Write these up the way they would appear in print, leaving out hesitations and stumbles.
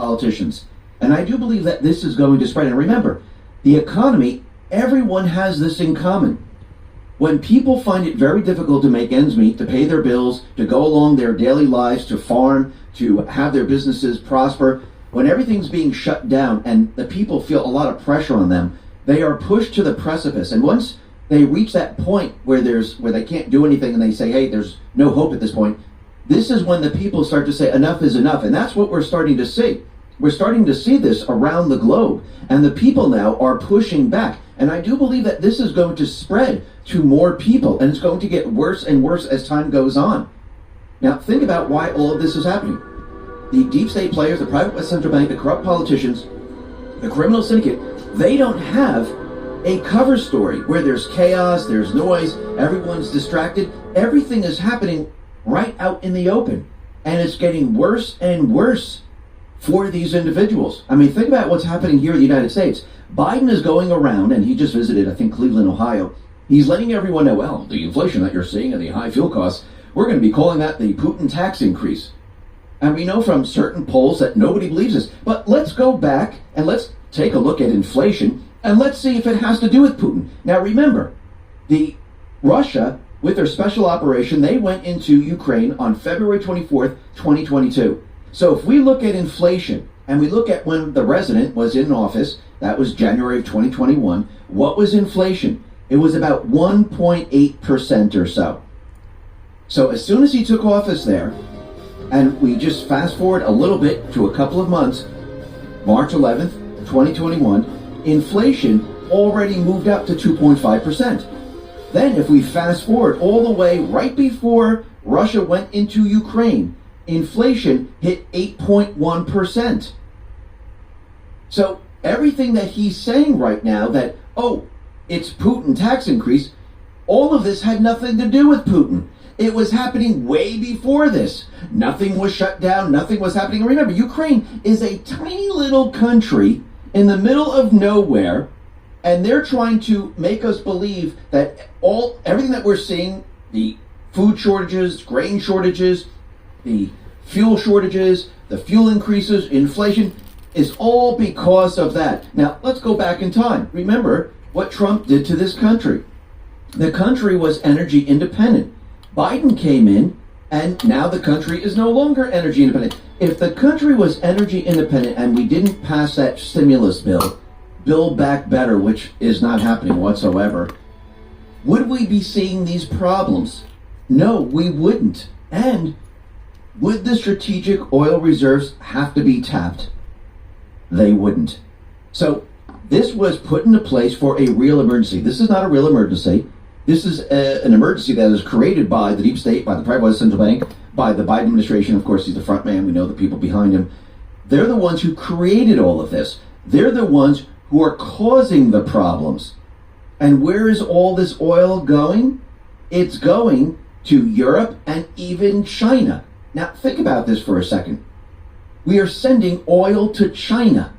politicians. And I do believe that this is going to spread. And remember, the economy, everyone has this in common. When people find it very difficult to make ends meet, to pay their bills, to go along their daily lives, to farm, to have their businesses prosper, when everything's being shut down and the people feel a lot of pressure on them, they are pushed to the precipice. And once they reach that point where they can't do anything and they say, hey, there's no hope at this point, this is when the people start to say enough is enough. And that's what we're starting to see. We're starting to see this around the globe. And the people now are pushing back. And I do believe that this is going to spread to more people. And it's going to get worse and worse as time goes on. Now, think about why all of this is happening. The deep state players, the private West Central Bank, the corrupt politicians, the criminal syndicate, they don't have a cover story where there's chaos, there's noise, everyone's distracted. Everything is happening right out in the open. And it's getting worse and worse for these individuals. I mean, think about what's happening here in the United States. Biden is going around, and he just visited, I think, Cleveland, Ohio. He's letting everyone know, well, the inflation that you're seeing and the high fuel costs, we're going to be calling that the Putin tax increase. And we know from certain polls that nobody believes this. But let's go back and let's take a look at inflation and let's see if it has to do with Putin. Now remember, Russia, with their special operation, they went into Ukraine on February 24th, 2022. So if we look at inflation and we look at when the president was in office, that was January of 2021, what was inflation? It was about 1.8% or so. So as soon as he took office there, and we just fast forward a little bit to a couple of months, March 11th, 2021, inflation already moved up to 2.5%. Then if we fast forward all the way right before Russia went into Ukraine, inflation hit 8.1%. So everything that he's saying right now that, oh, it's Putin tax increase, all of this had nothing to do with Putin. It was happening way before this. Nothing was shut down. Nothing was happening. Remember, Ukraine is a tiny little country in the middle of nowhere, and they're trying to make us believe that everything that we're seeing, the food shortages, grain shortages, the fuel shortages, the fuel increases, inflation, is all because of that. Now, let's go back in time. Remember what Trump did to this country. The country was energy independent. Biden came in, and now the country is no longer energy independent. If the country was energy independent and we didn't pass that stimulus bill, Build Back Better, which is not happening whatsoever, would we be seeing these problems? No, we wouldn't. And would the strategic oil reserves have to be tapped? They wouldn't. So this was put into place for a real emergency. This is not a real emergency. This is an emergency that is created by the deep state, by the private West Central Bank, by the Biden administration. Of course, he's the front man. We know the people behind him. They're the ones who created all of this. They're the ones who are causing the problems. And where is all this oil going? It's going to Europe and even China. Now, think about this for a second. We are sending oil to China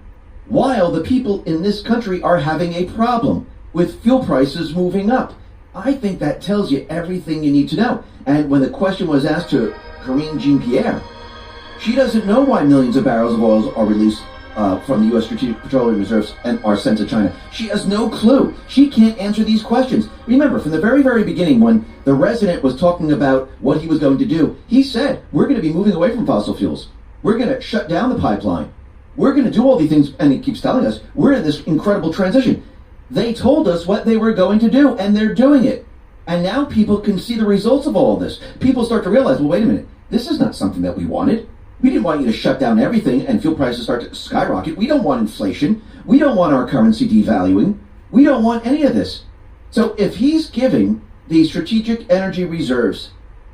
while the people in this country are having a problem with fuel prices moving up. I think that tells you everything you need to know. And when the question was asked to Karine Jean-Pierre, she doesn't know why millions of barrels of oil are released from the U.S. Strategic Petroleum Reserves and are sent to China. She has no clue. She can't answer these questions. Remember, from the very, very beginning, when the resident was talking about what he was going to do, he said, we're going to be moving away from fossil fuels. We're going to shut down the pipeline. We're going to do all these things, and he keeps telling us, we're in this incredible transition. They told us what they were going to do, and they're doing it. And now people can see the results of all of this. People start to realize, well, wait a minute, this is not something that we wanted. We didn't want you to shut down everything and fuel prices start to skyrocket. We don't want inflation. We don't want our currency devaluing. We don't want any of this. So if he's giving the strategic energy reserves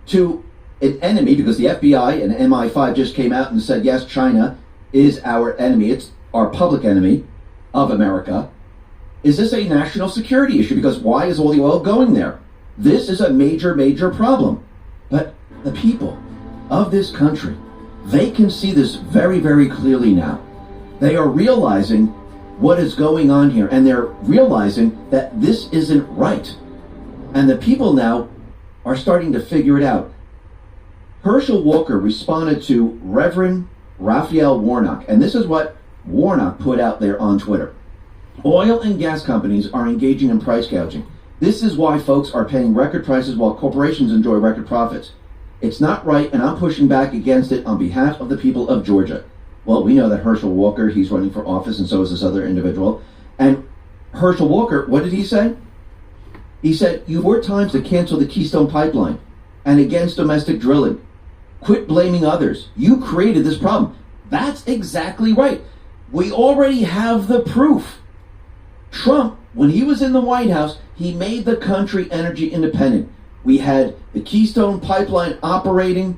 to an enemy, because the FBI and MI5 just came out and said, yes, China is our enemy. It's our public enemy of America. Is this a national security issue? Because why is all the oil going there? This is a major, major problem. But the people of this country, they can see this very, very clearly now. They are realizing what is going on here, and they're realizing that this isn't right. And the people now are starting to figure it out. Herschel Walker responded to Reverend Raphael Warnock, and this is what Warnock put out there on Twitter. Oil and gas companies are engaging in price gouging. This is why folks are paying record prices while corporations enjoy record profits. It's not right, and I'm pushing back against it on behalf of the people of Georgia. Well, we know that Herschel Walker, he's running for office, and so is this other individual. And Herschel Walker, what did he say? He said, "You 4 times to cancel the Keystone Pipeline and against domestic drilling. Quit blaming others. You created this problem." That's exactly right. We already have the proof. Trump, when he was in the White House, he made the country energy independent. We had the Keystone Pipeline operating.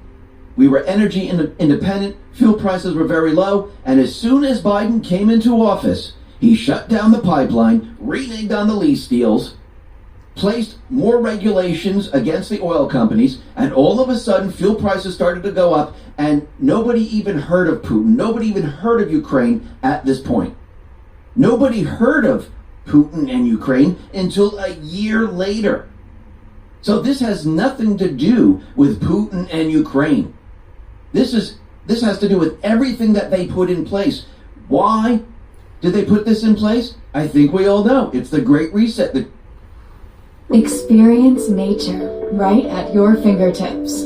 We were energy independent. Fuel prices were very low. And as soon as Biden came into office, he shut down the pipeline, reneged on the lease deals, placed more regulations against the oil companies, and all of a sudden fuel prices started to go up, and nobody even heard of Putin. Nobody even heard of Ukraine at this point. Nobody heard of Putin and Ukraine until a year later. So this has nothing to do with Putin and Ukraine. This has to do with everything that they put in place. Why did they put this in place? I think we all know. It's the Great Reset. Experience nature right at your fingertips.